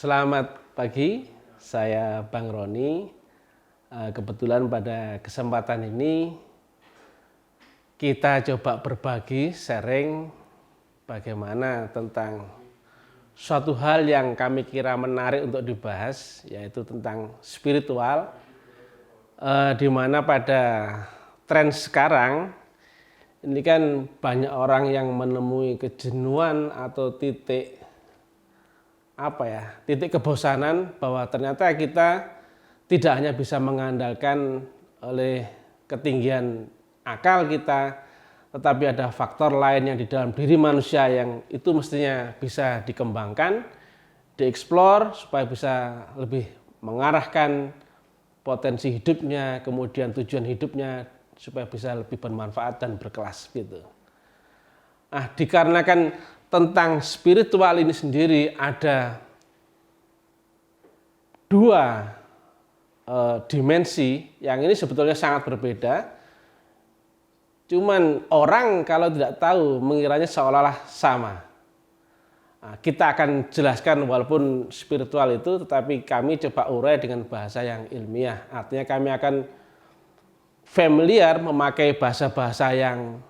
Selamat pagi, saya Bang Roni. Kebetulan pada kesempatan ini kita coba berbagi, sharing bagaimana tentang suatu hal yang kami kira menarik untuk dibahas, yaitu tentang spiritual, di mana pada tren sekarang ini kan banyak orang yang menemui kejenuhan atau titik kebosanan bahwa ternyata kita tidak hanya bisa mengandalkan oleh ketinggian akal kita, tetapi ada faktor lain yang di dalam diri manusia yang itu mestinya bisa dikembangkan, dieksplor supaya bisa lebih mengarahkan potensi hidupnya, kemudian tujuan hidupnya supaya bisa lebih bermanfaat dan berkelas gitu. Dikarenakan tentang spiritual ini sendiri ada dua dimensi yang ini sebetulnya sangat berbeda. Cuman orang kalau tidak tahu mengiranya seolah-olah sama. Kita akan jelaskan walaupun spiritual itu, tetapi kami coba urai dengan bahasa yang ilmiah. Artinya kami akan familiar memakai bahasa-bahasa yang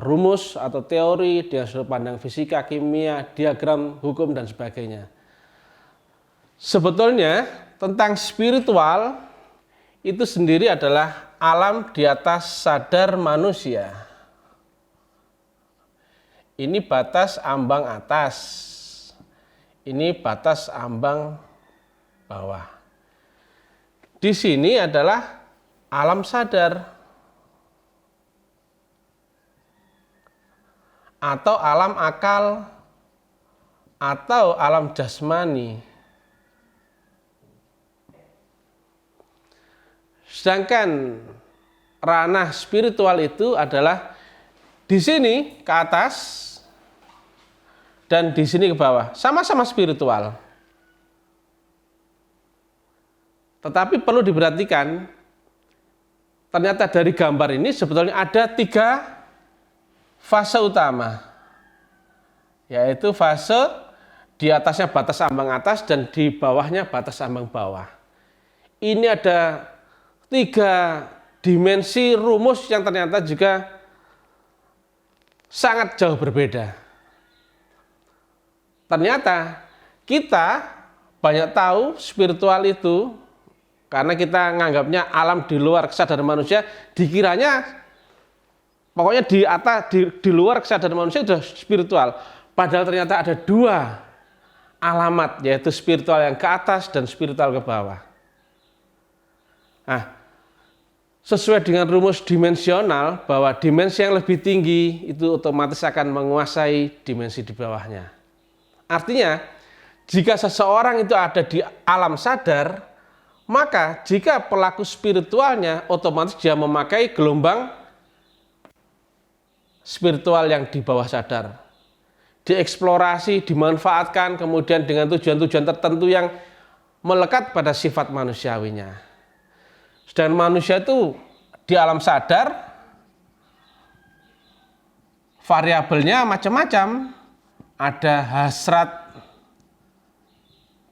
rumus atau teori dari sudut pandang fisika, kimia, diagram, hukum, dan sebagainya. Sebetulnya tentang spiritual itu sendiri adalah alam di atas sadar manusia. Ini batas ambang atas, ini batas ambang bawah. Di sini adalah alam sadar atau alam akal atau alam jasmani. Sedangkan ranah spiritual itu adalah di sini ke atas dan di sini ke bawah, sama-sama spiritual. Tetapi perlu diperhatikan, ternyata dari gambar ini sebetulnya ada 3 fase utama, yaitu fase di atasnya batas ambang atas dan di bawahnya batas ambang bawah. Ini ada 3 dimensi rumus yang ternyata juga sangat jauh berbeda. Ternyata kita banyak tahu spiritual itu karena kita menganggapnya alam di luar kesadaran manusia, dikiranya pokoknya di atas, di luar kesadaran manusia sudah spiritual. Padahal ternyata ada 2 alamat, yaitu spiritual yang ke atas dan spiritual ke bawah. Sesuai dengan rumus dimensional, bahwa dimensi yang lebih tinggi itu otomatis akan menguasai dimensi di bawahnya. Artinya, jika seseorang itu ada di alam sadar, maka jika pelaku spiritualnya otomatis dia memakai gelombang spiritual yang di bawah sadar, dieksplorasi, dimanfaatkan, kemudian dengan tujuan-tujuan tertentu yang melekat pada sifat manusiawinya. Dan manusia itu di alam sadar variabelnya macam-macam, ada hasrat,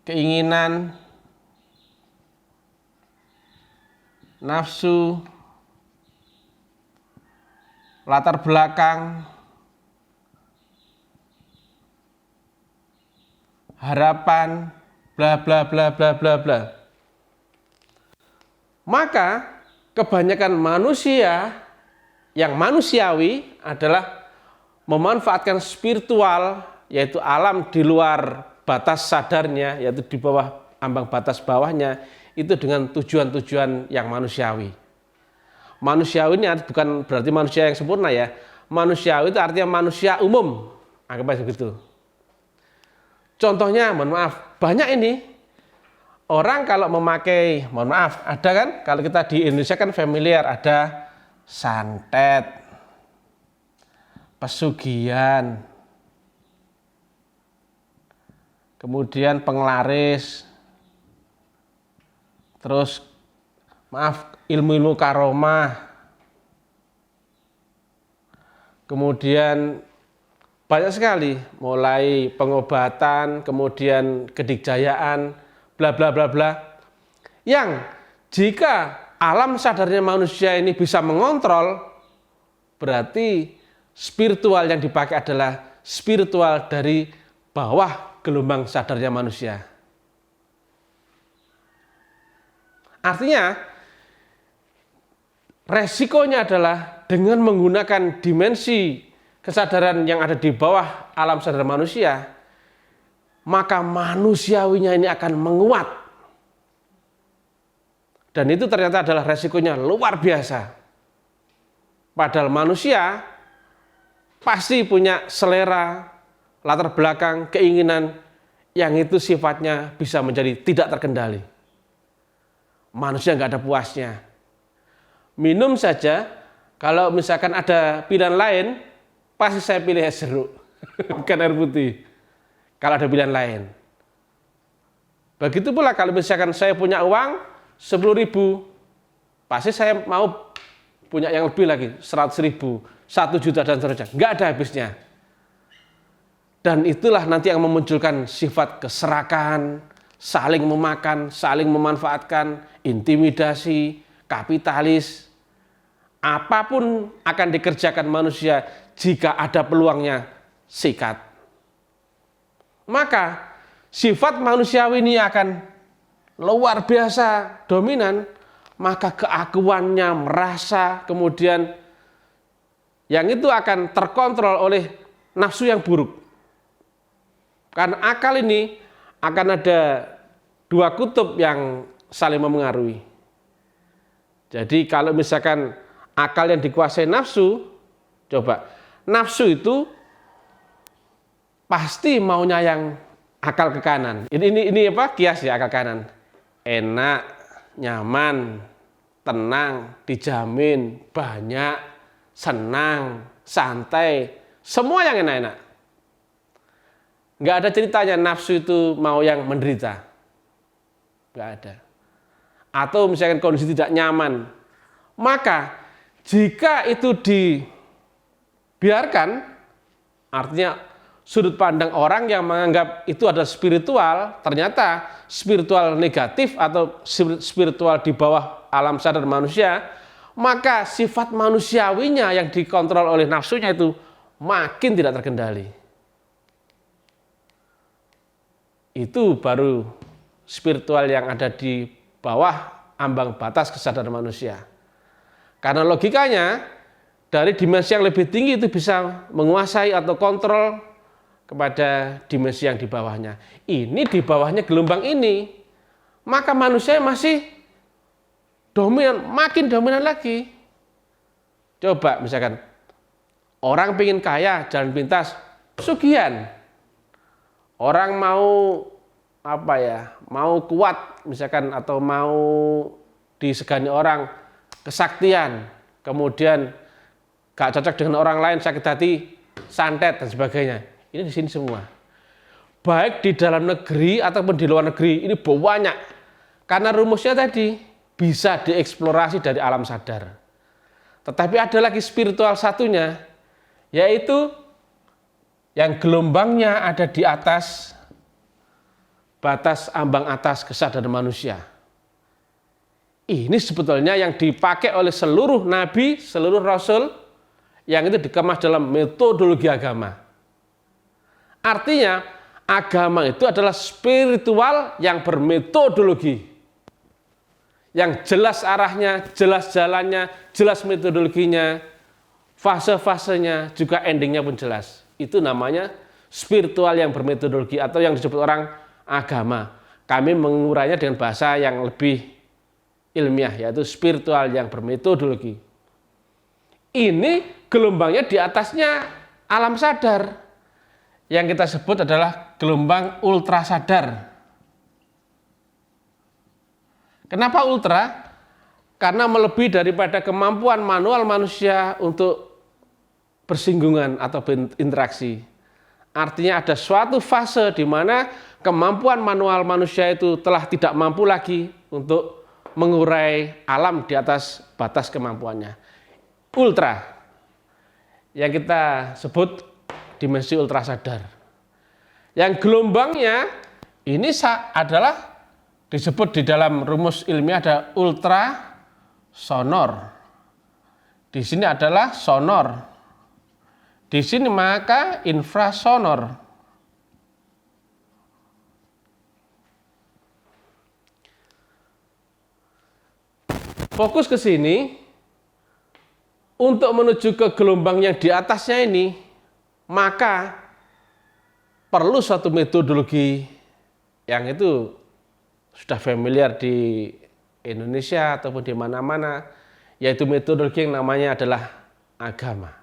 keinginan, nafsu, latar belakang, harapan, bla bla bla bla bla bla. Maka kebanyakan manusia yang manusiawi adalah memanfaatkan spiritual, yaitu alam di luar batas sadarnya, yaitu di bawah ambang batas bawahnya, itu dengan tujuan-tujuan yang manusiawi. Manusiawi ini bukan berarti manusia yang sempurna ya. Manusiawi itu artinya manusia umum. Anggap aja begitu. Contohnya, mohon maaf, banyak ini orang kalau memakai, mohon maaf, ada kan, kalau kita di Indonesia kan familiar, ada santet, pesugihan, kemudian penglaris, terus ilmu-ilmu karomah, kemudian Banyak sekali, mulai pengobatan, kemudian kedikjayaan, bla bla bla bla. Yang jika alam sadarnya manusia ini bisa mengontrol, berarti spiritual yang dipakai adalah spiritual dari bawah gelombang sadarnya manusia. Artinya, resikonya adalah dengan menggunakan dimensi kesadaran yang ada di bawah alam sadar manusia, maka manusiawinya ini akan menguat. Dan itu ternyata adalah resikonya luar biasa. Padahal manusia pasti punya selera, latar belakang, keinginan yang itu sifatnya bisa menjadi tidak terkendali. Manusia nggak ada puasnya. Minum saja, kalau misalkan ada pilihan lain, pasti saya pilih es jeruk, bukan air putih. Kalau ada pilihan lain. Begitu pula kalau misalkan saya punya uang 10.000, pasti saya mau punya yang lebih lagi, 100.000, 1 juta dan seterusnya. Nggak ada habisnya. Dan itulah nanti yang memunculkan sifat keserakan, saling memakan, saling memanfaatkan, intimidasi, kapitalis. Apapun akan dikerjakan manusia jika ada peluangnya, sikat. Maka sifat manusiawi ini akan luar biasa dominan, maka keakuannya merasa, kemudian yang itu akan terkontrol oleh nafsu yang buruk. Karena akal ini akan ada dua kutub yang saling memengaruhi. Jadi kalau misalkan akal yang dikuasai nafsu, coba nafsu itu pasti maunya yang akal ke kanan. Ini apa? Kias ya, akal kanan. Enak, nyaman, tenang, dijamin, banyak, senang, santai, semua yang enak-enak. Nggak ada ceritanya nafsu itu mau yang menderita. Nggak ada. Atau misalkan kondisi tidak nyaman. Maka jika itu dibiarkan, artinya sudut pandang orang yang menganggap itu adalah spiritual, ternyata spiritual negatif atau spiritual di bawah alam sadar manusia, maka sifat manusiawinya yang dikontrol oleh nafsunya itu makin tidak terkendali. Itu baru spiritual yang ada di bawah ambang batas kesadaran manusia. Karena logikanya dari dimensi yang lebih tinggi itu bisa menguasai atau kontrol kepada dimensi yang di bawahnya. Ini di bawahnya gelombang ini, maka manusia masih dominan, makin dominan lagi. Coba misalkan orang pengen kaya, jalan pintas, pesugihan. Orang mau apa ya, mau kuat misalkan atau mau disegani orang, kesaktian, kemudian gak cocok dengan orang lain, sakit hati, santet dan sebagainya. Ini di sini semua. Baik di dalam negeri ataupun di luar negeri, ini banyak. Karena rumusnya tadi bisa dieksplorasi dari alam sadar. Tetapi ada lagi spiritual satunya, yaitu yang gelombangnya ada di atas batas ambang atas kesadaran manusia. Ini sebetulnya yang dipakai oleh seluruh nabi, seluruh rasul, yang itu dikemas dalam metodologi agama. Artinya, agama itu adalah spiritual yang bermetodologi. Yang jelas arahnya, jelas jalannya, jelas metodologinya, fase-fasenya, juga endingnya pun jelas. Itu namanya spiritual yang bermetodologi atau yang disebut orang agama. Kami mengurainya dengan bahasa yang lebih ilmiah, yaitu spiritual yang bermetodologi. Ini gelombangnya di atasnya alam sadar. Yang kita sebut adalah gelombang ultra sadar. Kenapa ultra? Karena melebihi daripada kemampuan manual manusia untuk bersinggungan atau berinteraksi. Artinya ada suatu fase di mana kemampuan manual manusia itu telah tidak mampu lagi untuk mengurai alam di atas batas kemampuannya. Ultra yang kita sebut dimensi ultrasadar. Yang gelombangnya ini adalah disebut di dalam rumus ilmiah ada ultrasonor. Di sini adalah sonor. Di sini maka infrasonor. Fokus ke sini untuk menuju ke gelombang yang di atasnya ini, maka perlu suatu metodologi yang itu sudah familiar di Indonesia ataupun di mana-mana, yaitu metodologi yang namanya adalah agama.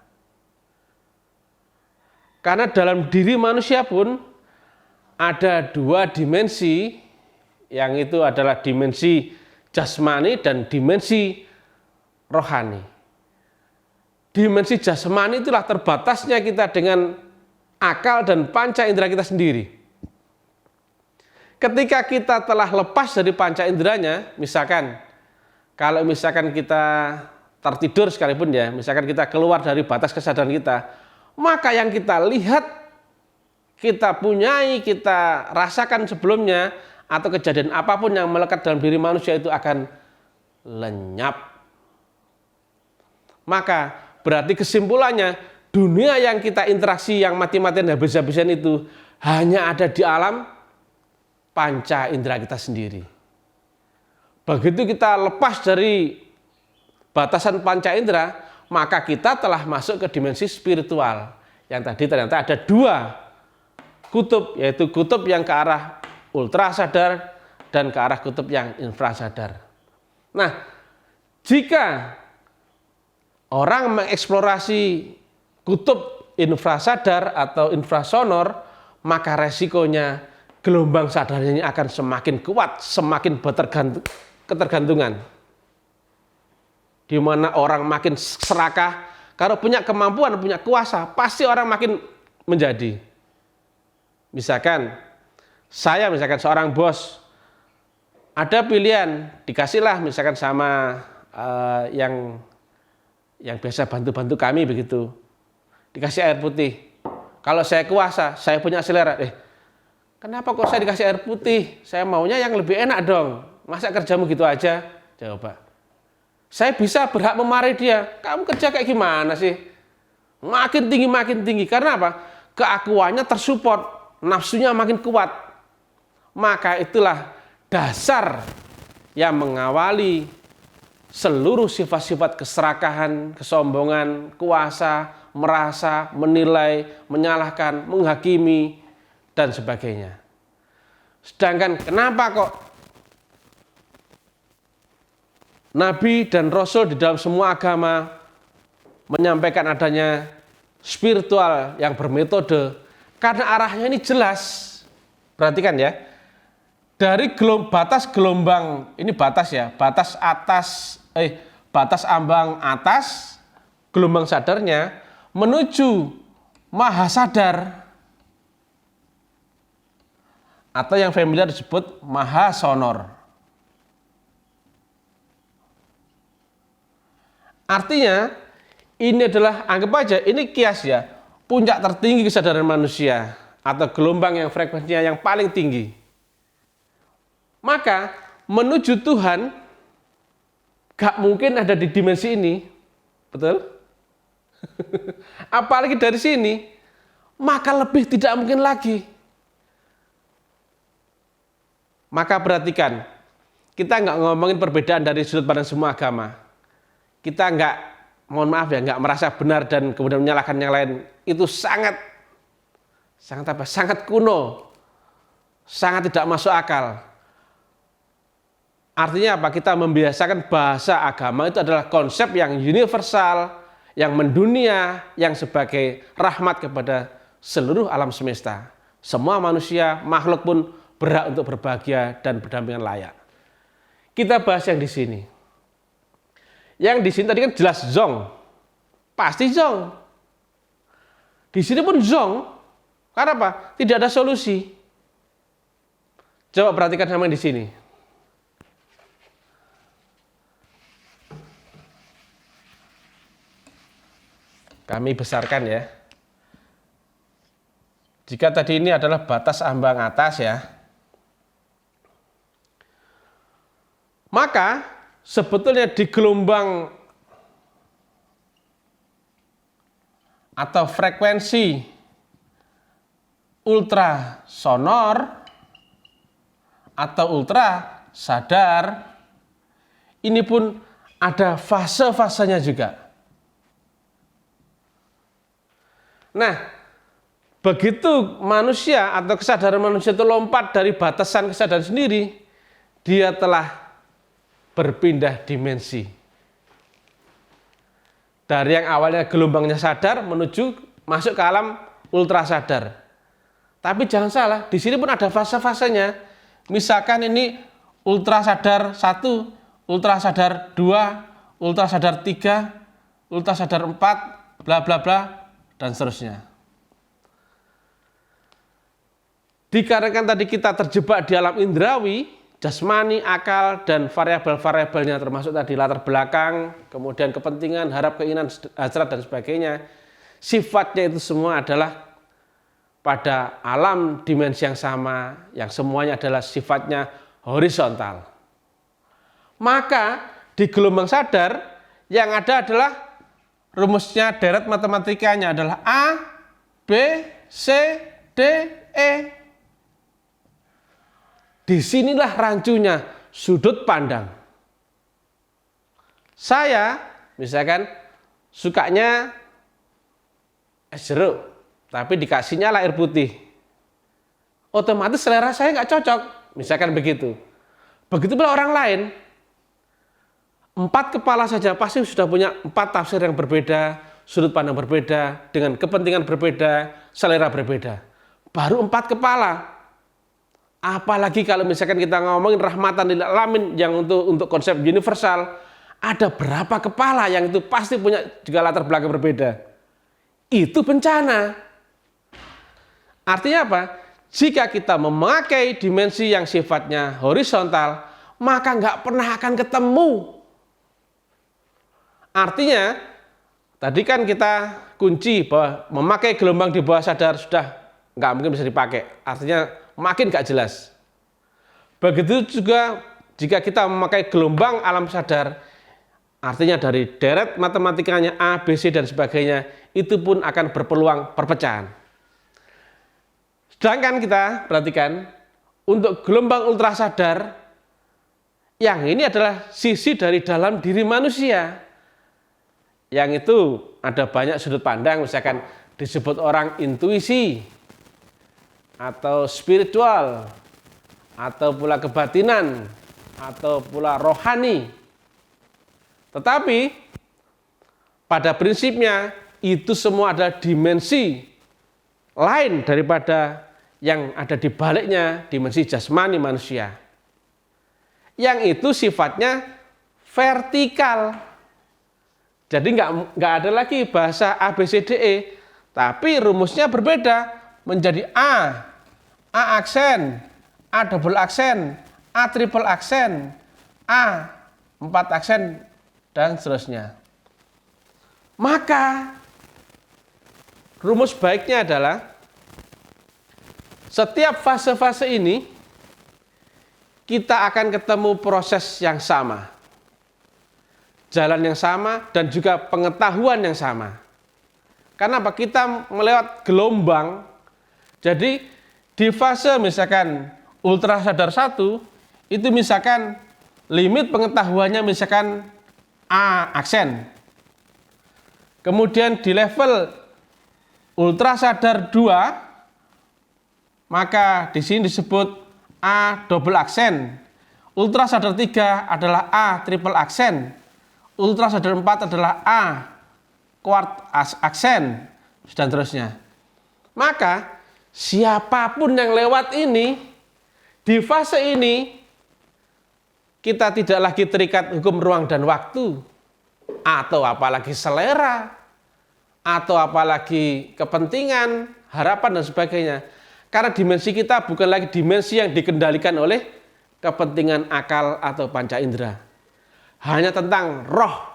Karena dalam diri manusia pun ada dua dimensi, yang itu adalah dimensi jasmani dan dimensi rohani. Dimensi jasmani itulah terbatasnya kita dengan akal dan panca indera kita sendiri. Ketika kita telah lepas dari panca inderanya, misalkan kalau misalkan kita tertidur sekalipun ya, misalkan kita keluar dari batas kesadaran kita, maka yang kita lihat, kita punyai, kita rasakan sebelumnya, atau kejadian apapun yang melekat dalam diri manusia itu akan lenyap. Maka berarti kesimpulannya, dunia yang kita interaksi yang mati-matian habis-habisan itu hanya ada di alam panca indera kita sendiri. Begitu kita lepas dari batasan panca indera, maka kita telah masuk ke dimensi spiritual. Yang tadi ternyata ada dua kutub, yaitu kutub yang ke arah ultrasadar dan ke arah kutub yang infrasadar. Nah, jika orang mengeksplorasi kutub infrasadar atau infrasonor, maka resikonya gelombang sadarnya ini akan semakin kuat, semakin ketergantungan. Di mana orang makin serakah, kalau punya kemampuan, punya kuasa, pasti orang makin menjadi. Misalkan seorang bos, ada pilihan, dikasihlah misalkan sama yang biasa bantu-bantu kami begitu, dikasih air putih. Kalau saya kuasa, saya punya selera, kenapa kok saya dikasih air putih? Saya maunya yang lebih enak dong. Masa kerjamu gitu aja? Coba. Saya bisa berhak memarahi dia. Kamu kerja kayak gimana sih? Makin tinggi. Karena apa? Keakuannya tersupport, nafsunya makin kuat. Maka itulah dasar yang mengawali seluruh sifat-sifat keserakahan, kesombongan, kuasa, merasa, menilai, menyalahkan, menghakimi, dan sebagainya. Sedangkan kenapa kok Nabi dan Rasul di dalam semua agama menyampaikan adanya spiritual yang bermetode? Karena arahnya ini jelas. Perhatikan ya. Dari batas gelombang, ini batas ya, batas ambang atas gelombang sadarnya menuju maha sadar atau yang familiar disebut maha sonor. Artinya ini adalah, anggap aja ini kias ya, puncak tertinggi kesadaran manusia atau gelombang yang frekuensinya yang paling tinggi. Maka menuju Tuhan gak mungkin ada di dimensi ini, betul? Apalagi dari sini, maka lebih tidak mungkin lagi. Maka perhatikan, kita nggak ngomongin perbedaan dari sudut pandang semua agama. Kita nggak, mohon maaf ya, nggak merasa benar dan kemudian menyalahkan yang lain. Itu sangat kuno, sangat tidak masuk akal. Artinya apa? Kita membiasakan bahasa agama itu adalah konsep yang universal, yang mendunia, yang sebagai rahmat kepada seluruh alam semesta. Semua manusia, makhluk pun berhak untuk berbahagia dan berdampingan layak. Kita bahas yang di sini. Yang di sini tadi kan jelas zong. Pasti zong. Di sini pun zong. Karena apa? Tidak ada solusi. Coba perhatikan sama yang di sini. Kami besarkan ya. Jika tadi ini adalah batas ambang atas ya, maka sebetulnya di gelombang atau frekuensi ultrasonor atau ultra sadar ini pun ada fase-fasenya juga. Nah, begitu manusia atau kesadaran manusia itu lompat dari batasan kesadaran sendiri, dia telah berpindah dimensi. Dari yang awalnya gelombangnya sadar menuju masuk ke alam ultra sadar. Tapi jangan salah, di sini pun ada fase-fasenya. Misalkan ini ultra sadar 1, ultra sadar 2, ultra sadar 3, ultra sadar 4, bla bla bla, dan seterusnya. Dikarenakan tadi kita terjebak di alam indrawi, jasmani, akal, dan variabel-variabelnya termasuk tadi latar belakang, kemudian kepentingan, harap, keinginan, hasrat, dan sebagainya. Sifatnya itu semua adalah pada alam dimensi yang sama, yang semuanya adalah sifatnya horizontal. Maka di gelombang sadar yang ada adalah rumusnya deret matematikanya adalah A, B, C, D, E. Disinilah rancunya sudut pandang. Saya misalkan sukanya es jeruk, tapi dikasihnya air putih. Otomatis selera saya nggak cocok, misalkan begitu. Begitu pula orang lain. 4 kepala saja pasti sudah punya 4 tafsir yang berbeda, sudut pandang berbeda, dengan kepentingan berbeda, selera berbeda. Baru 4 kepala. Apalagi kalau misalkan kita ngomongin rahmatan lil alamin yang untuk konsep universal, ada berapa kepala yang itu pasti punya juga latar belakang berbeda. Itu bencana. Artinya apa? Jika kita memakai dimensi yang sifatnya horizontal, maka nggak pernah akan ketemu. Artinya, tadi kan kita kunci bahwa memakai gelombang di bawah sadar sudah nggak mungkin bisa dipakai. Artinya makin gak jelas. Begitu juga jika kita memakai gelombang alam sadar, artinya dari deret matematikanya A, B, C, dan sebagainya, itu pun akan berpeluang perpecahan. Sedangkan kita perhatikan, untuk gelombang ultra sadar, yang ini adalah sisi dari dalam diri manusia. Yang itu ada banyak sudut pandang, misalkan disebut orang intuisi, atau spiritual, atau pula kebatinan, atau pula rohani. Tetapi pada prinsipnya itu semua adalah dimensi lain daripada yang ada di baliknya, dimensi jasmani manusia. Yang itu sifatnya vertikal. Jadi nggak ada lagi bahasa A, B, C, D, E, tapi rumusnya berbeda menjadi A aksen, A double aksen, A triple aksen, A 4 aksen, dan seterusnya. Maka rumus baiknya adalah setiap fase-fase ini kita akan ketemu proses yang sama, jalan yang sama, dan juga pengetahuan yang sama. Karena apa? Kita melewat gelombang. Jadi di fase misalkan ultra sadar 1, itu misalkan limit pengetahuannya misalkan A aksen. Kemudian di level ultra sadar 2, maka di sini disebut A double aksen. Ultra sadar 3 adalah A triple aksen. Ultra sadar 4 adalah A quart aksen, dan terusnya. Maka siapapun yang lewat ini, di fase ini, kita tidak lagi terikat hukum ruang dan waktu, atau apalagi selera, atau apalagi kepentingan, harapan, dan sebagainya. Karena dimensi kita bukan lagi dimensi yang dikendalikan oleh kepentingan akal atau panca indera. Hanya tentang roh.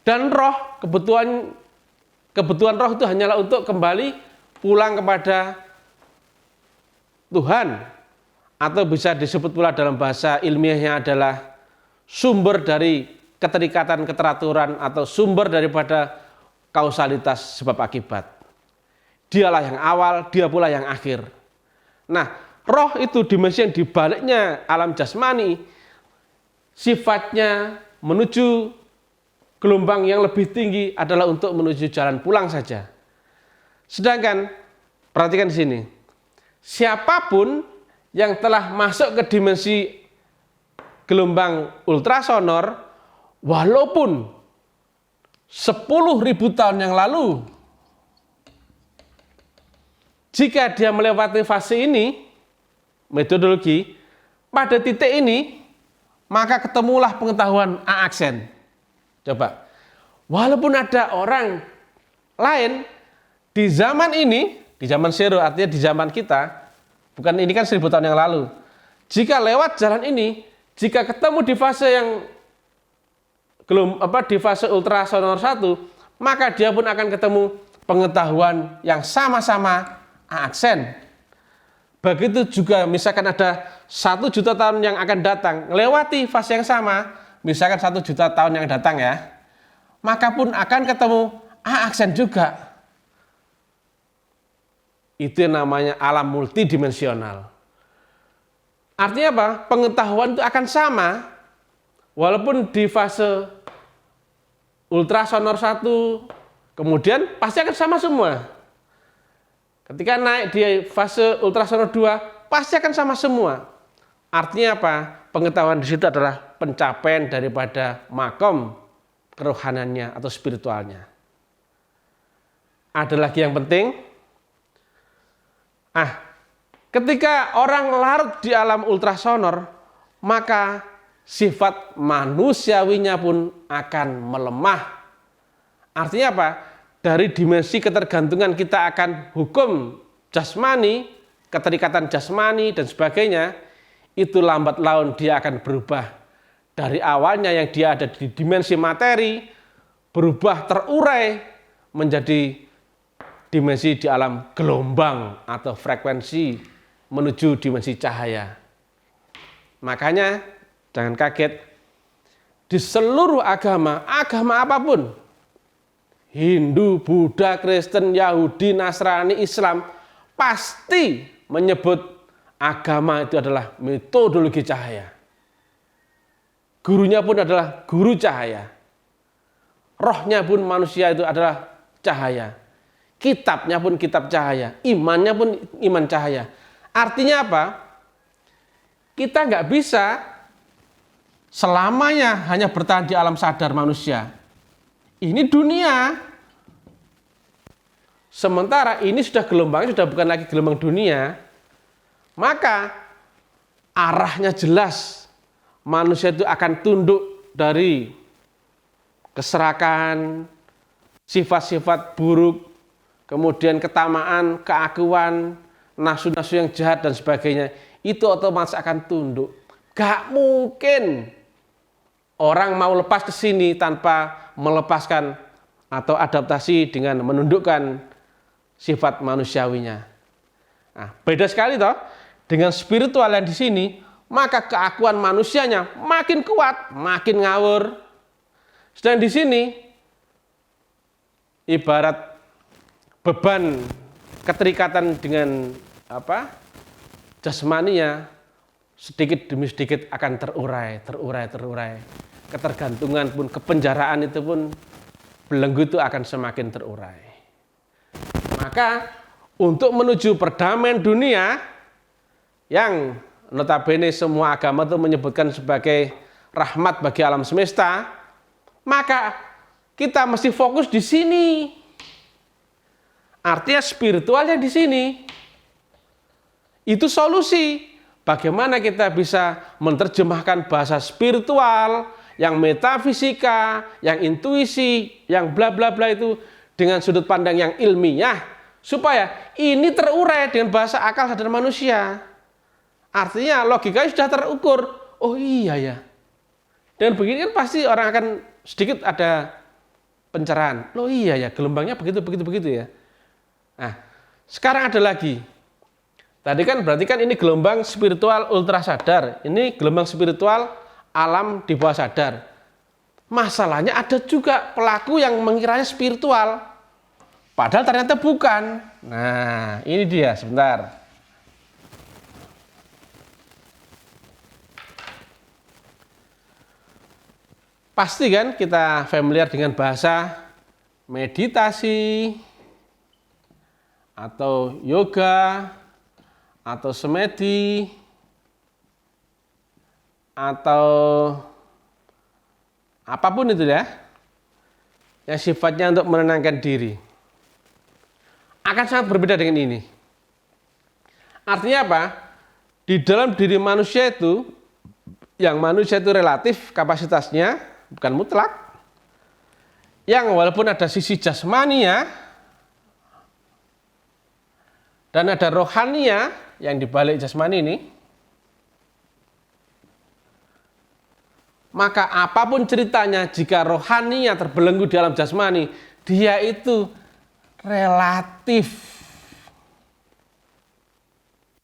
Dan roh, kebutuhan roh itu hanyalah untuk kembali pulang kepada Tuhan, atau bisa disebut pula dalam bahasa ilmiahnya adalah sumber dari keterikatan keteraturan atau sumber daripada kausalitas sebab akibat. Dialah yang awal, dia pula yang akhir. Nah, roh itu dimensi yang dibaliknya alam jasmani, sifatnya menuju gelombang yang lebih tinggi adalah untuk menuju jalan pulang saja. Sedangkan, perhatikan di sini, siapapun yang telah masuk ke dimensi gelombang ultrasonor, walaupun 10.000 tahun yang lalu, jika dia melewati fase ini, metodologi, pada titik ini, maka ketemulah pengetahuan A-aksen. Coba, walaupun ada orang lain di zaman ini, di zaman zero, artinya di zaman kita, bukan ini kan 1000 tahun yang lalu. Jika lewat jalan ini, jika ketemu di fase yang di fase ultrasonor 1, maka dia pun akan ketemu pengetahuan yang sama-sama A-aksen. Begitu juga misalkan ada 1 juta tahun yang akan datang, melewati fase yang sama, misalkan 1 juta tahun yang datang ya, maka pun akan ketemu A-aksen juga. Itu yang namanya alam multidimensional. Artinya apa? Pengetahuan itu akan sama, walaupun di fase ultrasonor 1, kemudian pasti akan sama semua. Ketika naik di fase ultrasonor 2, pasti akan sama semua. Artinya apa? Pengetahuan di situ adalah pencapaian daripada makom kerohaniannya atau spiritualnya. Ada lagi yang penting. Ketika orang larut di alam ultrasonor, maka sifat manusiawinya pun akan melemah. Artinya apa? Dari dimensi ketergantungan kita akan hukum jasmani, keterikatan jasmani dan sebagainya, itu lambat laun dia akan berubah. Dari awalnya yang dia ada di dimensi materi, berubah terurai menjadi dimensi di alam gelombang atau frekuensi menuju dimensi cahaya. Makanya jangan kaget, di seluruh agama apapun, Hindu, Buddha, Kristen, Yahudi, Nasrani, Islam, pasti menyebut agama itu adalah metodologi cahaya. Gurunya pun adalah guru cahaya. Rohnya pun manusia itu adalah cahaya. Kitabnya pun kitab cahaya. Imannya pun iman cahaya. Artinya apa? Kita nggak bisa selamanya hanya bertahan di alam sadar manusia. Ini dunia. Sementara ini sudah gelombangnya sudah bukan lagi gelombang dunia. Maka arahnya jelas. Manusia itu akan tunduk dari keserakan, sifat-sifat buruk, kemudian ketamaan, keakuan, nafsu-nafsu yang jahat dan sebagainya. Itu otomatis akan tunduk. Gak mungkin orang mau lepas ke sini tanpa melepaskan atau adaptasi dengan menundukkan sifat manusiawinya. Nah, beda sekali toh dengan spiritual yang di sini, maka keakuan manusianya makin kuat, makin ngawur. Sedang di sini ibarat beban keterikatan dengan jasmaninya sedikit demi sedikit akan terurai. Ketergantungan pun, kepenjaraan itu pun, belenggu itu akan semakin terurai. Maka untuk menuju perdamaian dunia yang notabene semua agama itu menyebutkan sebagai rahmat bagi alam semesta, maka kita mesti fokus di sini. Artinya spiritualnya di sini. Itu solusi. Bagaimana kita bisa menerjemahkan bahasa spiritual, yang metafisika, yang intuisi, yang bla bla bla itu dengan sudut pandang yang ilmiah, supaya ini terurai dengan bahasa akal sadar manusia. Artinya logikanya sudah terukur. Oh iya ya. Dan begini kan pasti orang akan sedikit ada pencerahan. Loh iya ya, gelombangnya begitu ya. Nah, sekarang ada lagi. Tadi kan berarti kan ini gelombang spiritual ultra sadar. Ini gelombang spiritual alam di bawah sadar. Masalahnya ada juga pelaku yang mengiranya spiritual. Padahal ternyata bukan. Nah, ini dia, sebentar. Pasti kan kita familiar dengan bahasa meditasi, atau yoga, atau semedi, atau apapun itu ya, yang sifatnya untuk menenangkan diri. Akan sangat berbeda dengan ini. Artinya apa? Di dalam diri manusia itu, yang manusia itu relatif kapasitasnya, bukan mutlak. Yang walaupun ada sisi jasmania dan ada rohania yang dibalik jasmani ini, maka apapun ceritanya, jika rohania terbelenggu di alam jasmani, dia itu relatif.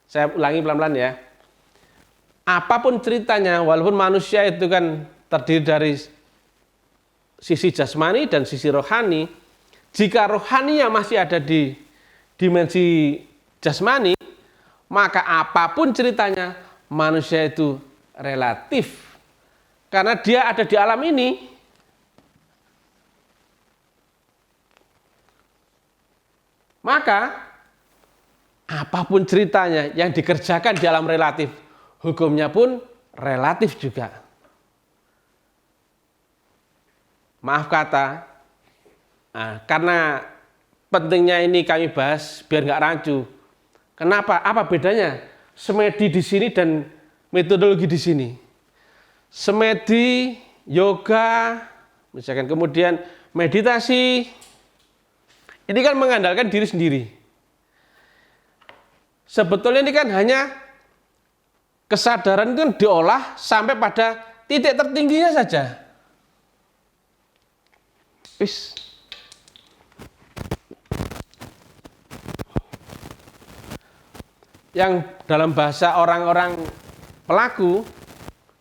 Saya ulangi pelan-pelan ya. Apapun ceritanya, walaupun manusia itu kan terdiri dari sisi jasmani dan sisi rohani, jika rohania masih ada di dimensi jasmani, maka apapun ceritanya manusia itu relatif. Karena dia ada di alam ini. Maka apapun ceritanya yang dikerjakan di alam relatif, hukumnya pun relatif juga. Maaf kata, karena pentingnya ini kami bahas biar nggak rancu. Kenapa? Apa bedanya semedi di sini dan metodologi di sini? Semedi, yoga, misalkan kemudian meditasi, ini kan mengandalkan diri sendiri. Sebetulnya ini kan hanya kesadaran itu diolah sampai pada titik tertingginya saja. Yang dalam bahasa orang-orang pelaku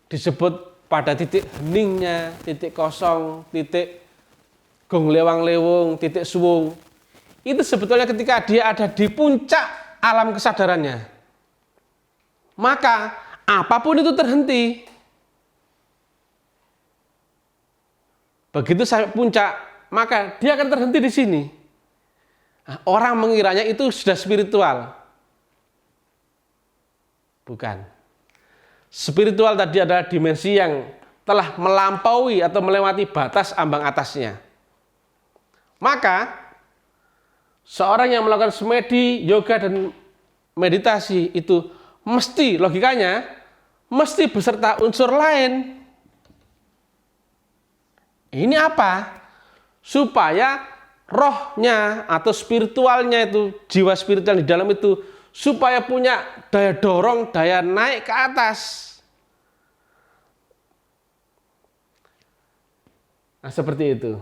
disebut pada titik heningnya, titik kosong, titik gong lewang lewung, titik suwung. Itu sebetulnya ketika dia ada di puncak alam kesadarannya. Maka apapun itu terhenti. Begitu sampai puncak, maka dia akan terhenti di sini. Nah, orang mengiranya itu sudah spiritual. Bukan. Spiritual tadi adalah dimensi yang telah melampaui atau melewati batas ambang atasnya. Maka, seorang yang melakukan semedi, yoga, dan meditasi itu mesti, logikanya, mesti beserta unsur lain. Ini apa? Supaya rohnya atau spiritualnya itu, jiwa spiritual di dalam itu, supaya punya daya dorong, daya naik ke atas. Nah, seperti itu.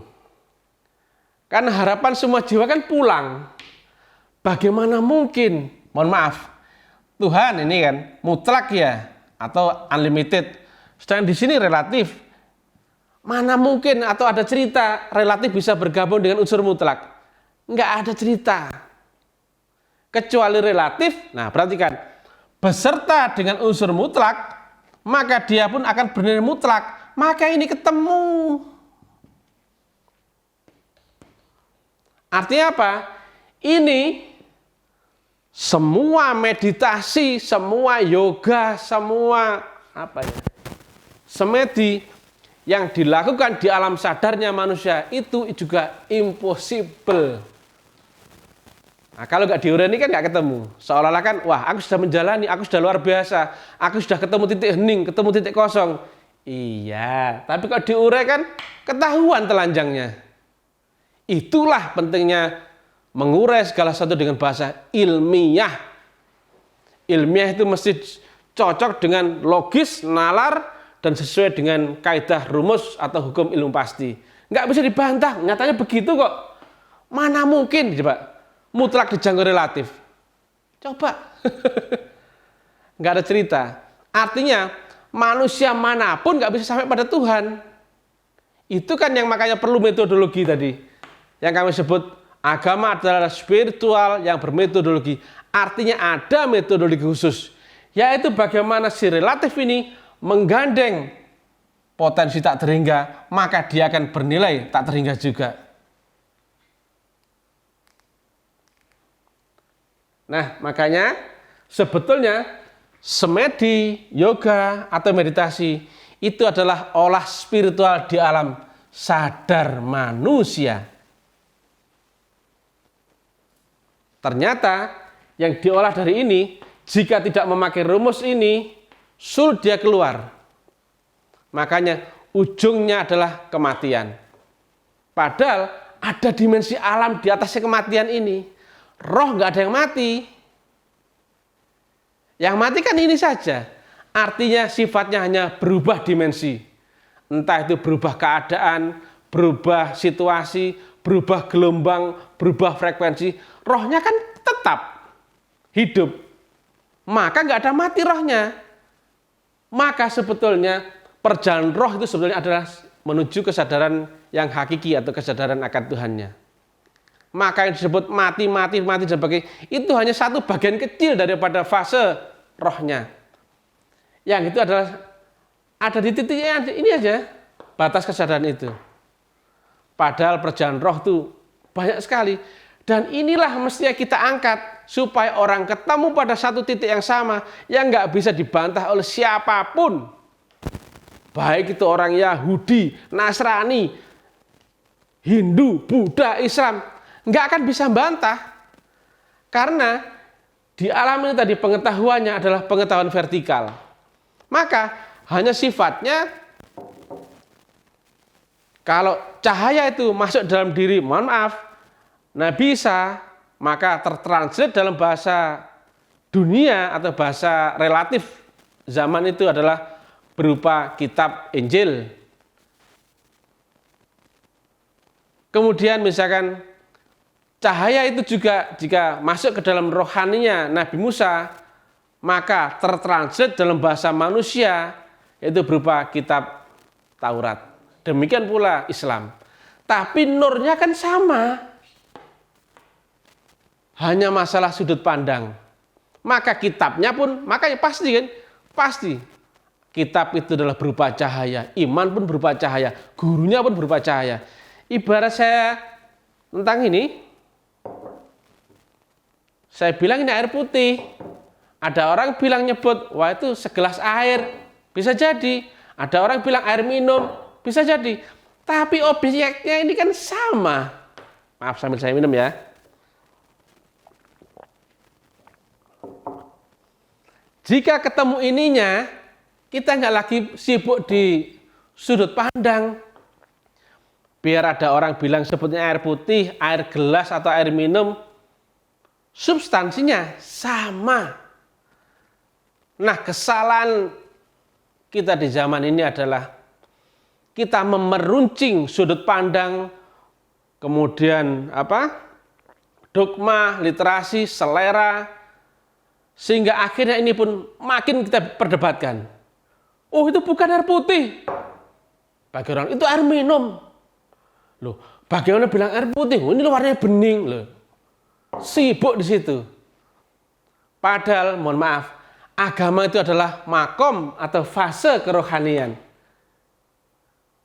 Karena harapan semua jiwa kan pulang. Bagaimana mungkin, mohon maaf, Tuhan ini kan mutlak ya, atau unlimited. Sedangkan di sini relatif. Mana mungkin atau ada cerita relatif bisa bergabung dengan unsur mutlak? Enggak ada cerita. Kecuali relatif, nah perhatikan, beserta dengan unsur mutlak, maka dia pun akan bernilai mutlak. Maka ini ketemu. Artinya apa? Ini semua meditasi, semua yoga, semua semedi yang dilakukan di alam sadarnya manusia itu juga impossible. Nah, kalau nggak diuraikan kan nggak ketemu. Seolah-olah kan, wah aku sudah menjalani, aku sudah luar biasa, aku sudah ketemu titik hening, ketemu titik kosong. Iya, tapi kalau diuraikan ketahuan telanjangnya. Itulah pentingnya mengurai segala sesuatu dengan bahasa ilmiah. Ilmiah itu mesti cocok dengan logis, nalar, dan sesuai dengan kaidah rumus atau hukum ilmu pasti. Nggak bisa dibantah, nyatanya begitu kok. Mana mungkin, coba, mutlak dijangkau relatif. Coba. Nggak ada cerita. Artinya manusia manapun nggak bisa sampai pada Tuhan. Itu kan yang makanya perlu metodologi tadi. Yang kami sebut agama adalah spiritual yang bermetodologi. Artinya ada metodologi khusus. Yaitu bagaimana si relatif ini menggandeng potensi tak terhingga, maka dia akan bernilai tak terhingga juga. Nah, makanya sebetulnya semedi, yoga, atau meditasi itu adalah olah spiritual di alam sadar manusia. Ternyata yang diolah dari ini, jika tidak memakai rumus ini, sulit dia keluar. Makanya ujungnya adalah kematian. Padahal ada dimensi alam di atasnya kematian ini. Roh nggak ada yang mati. Yang mati kan ini saja. Artinya sifatnya hanya berubah dimensi. Entah itu berubah keadaan, berubah situasi, berubah gelombang, berubah frekuensi. Rohnya kan tetap hidup. Maka nggak ada mati rohnya. Maka sebetulnya perjalanan roh itu sebetulnya adalah menuju kesadaran yang hakiki atau kesadaran akan Tuhannya. Maka yang disebut mati dan sebagainya, itu hanya satu bagian kecil daripada fase rohnya. Yang itu adalah ada di titiknya ini aja, batas kesadaran itu. Padahal perjalanan roh itu banyak sekali. Dan inilah mestinya kita angkat supaya orang ketemu pada satu titik yang sama yang nggak bisa dibantah oleh siapapun. Baik itu orang Yahudi, Nasrani, Hindu, Buddha, Islam, nggak akan bisa bantah. Karena di alam ini tadi pengetahuannya adalah pengetahuan vertikal. Maka hanya sifatnya kalau cahaya itu masuk dalam diri, mohon maaf, Nabi Isa, maka tertranslate dalam bahasa dunia atau bahasa relatif zaman itu adalah berupa kitab Injil. Kemudian misalkan cahaya itu juga jika masuk ke dalam rohaninya Nabi Musa, maka tertranslate dalam bahasa manusia, yaitu berupa kitab Taurat. Demikian pula Islam. Tapi nurnya kan sama. Hanya masalah sudut pandang. Maka kitabnya pun, makanya pasti kan, pasti. Kitab itu adalah berupa cahaya, iman pun berupa cahaya, gurunya pun berupa cahaya. Ibarat saya tentang ini, saya bilang ini air putih. Ada orang bilang nyebut, wah itu segelas air, bisa jadi. Ada orang bilang air minum, bisa jadi. Tapi objeknya ini kan sama. Maaf sambil saya minum ya. Jika ketemu ininya, kita nggak lagi sibuk di sudut pandang. Biar ada orang bilang sebutnya air putih, air gelas atau air minum, substansinya sama. Nah, kesalahan kita di zaman ini adalah kita memeruncing sudut pandang, kemudian dogma, literasi, selera, sehingga akhirnya ini pun makin kita perdebatkan. Oh, itu bukan air putih. Bagi orang itu air minum. Loh, bagaimana bilang air putih? Oh, ini warnanya bening loh. Sibuk di situ. Padahal, mohon maaf, agama itu adalah makom atau fase kerohanian.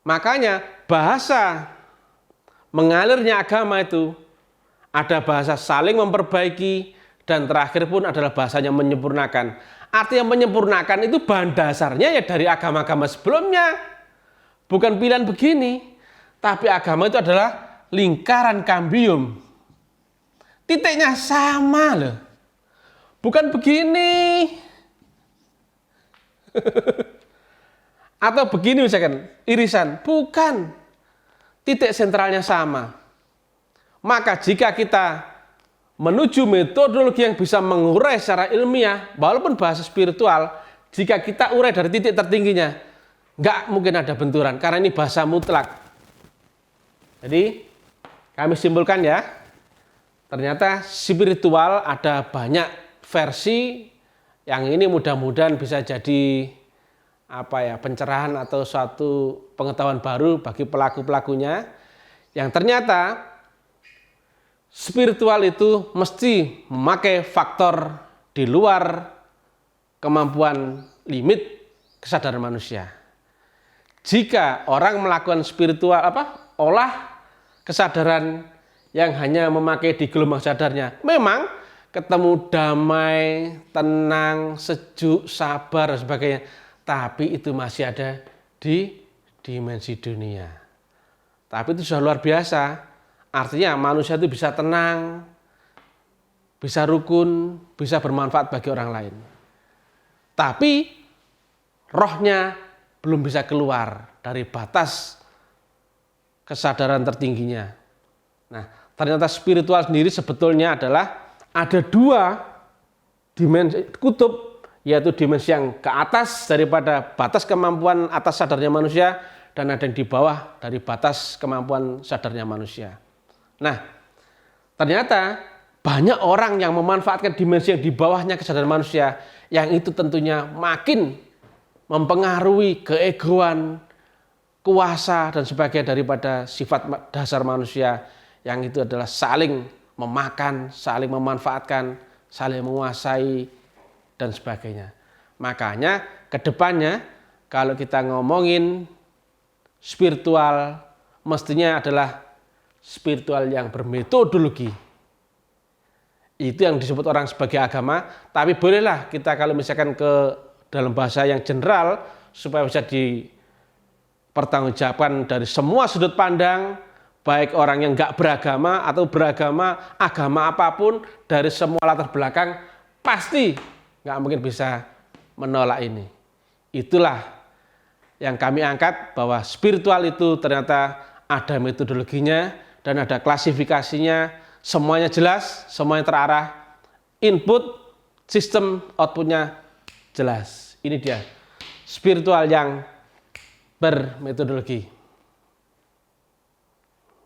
Makanya bahasa mengalirnya agama itu ada bahasa saling memperbaiki, dan terakhir pun adalah bahasanya menyempurnakan. Artinya menyempurnakan itu bahan dasarnya ya dari agama-agama sebelumnya. Bukan pilihan begini. Tapi agama itu adalah lingkaran kambium. Titiknya sama loh. Bukan begini. Atau begini misalkan, irisan. Bukan. Titik sentralnya sama. Maka jika kita menuju metodologi yang bisa mengurai secara ilmiah, walaupun bahasa spiritual, jika kita urai dari titik tertingginya, nggak mungkin ada benturan, karena ini bahasa mutlak. Jadi, kami simpulkan ya, ternyata spiritual ada banyak versi yang ini mudah-mudahan bisa jadi pencerahan atau suatu pengetahuan baru bagi pelaku-pelakunya yang ternyata spiritual itu mesti memakai faktor di luar kemampuan limit kesadaran manusia. Jika orang melakukan spiritual olah kesadaran yang hanya memakai di gelombang sadarnya, memang ketemu damai, tenang, sejuk, sabar dan sebagainya, tapi itu masih ada di dimensi dunia. Tapi itu sudah luar biasa. Artinya manusia itu bisa tenang, bisa rukun, bisa bermanfaat bagi orang lain. Tapi rohnya belum bisa keluar dari batas kesadaran tertingginya. Nah, ternyata spiritual sendiri sebetulnya adalah ada dua dimensi kutub, yaitu dimensi yang ke atas daripada batas kemampuan atas sadarnya manusia dan ada yang di bawah dari batas kemampuan sadarnya manusia. Nah, ternyata banyak orang yang memanfaatkan dimensi yang di bawahnya kesadaran manusia, yang itu tentunya makin mempengaruhi keegoan, kuasa dan sebagainya daripada sifat dasar manusia yang itu adalah saling memakan, saling memanfaatkan, saling menguasai dan sebagainya. Makanya kedepannya kalau kita ngomongin spiritual mestinya adalah spiritual yang bermetodologi. Itu yang disebut orang sebagai agama, tapi bolehlah kita kalau misalkan ke dalam bahasa yang general supaya bisa dipertanggungjawabkan dari semua sudut pandang, baik orang yang nggak beragama atau beragama, agama apapun, dari semua latar belakang, pasti nggak mungkin bisa menolak ini. Itulah yang kami angkat, bahwa spiritual itu ternyata ada metodologinya dan ada klasifikasinya, semuanya jelas, semuanya terarah, input, sistem, outputnya jelas. Ini dia spiritual yang bermetodologi.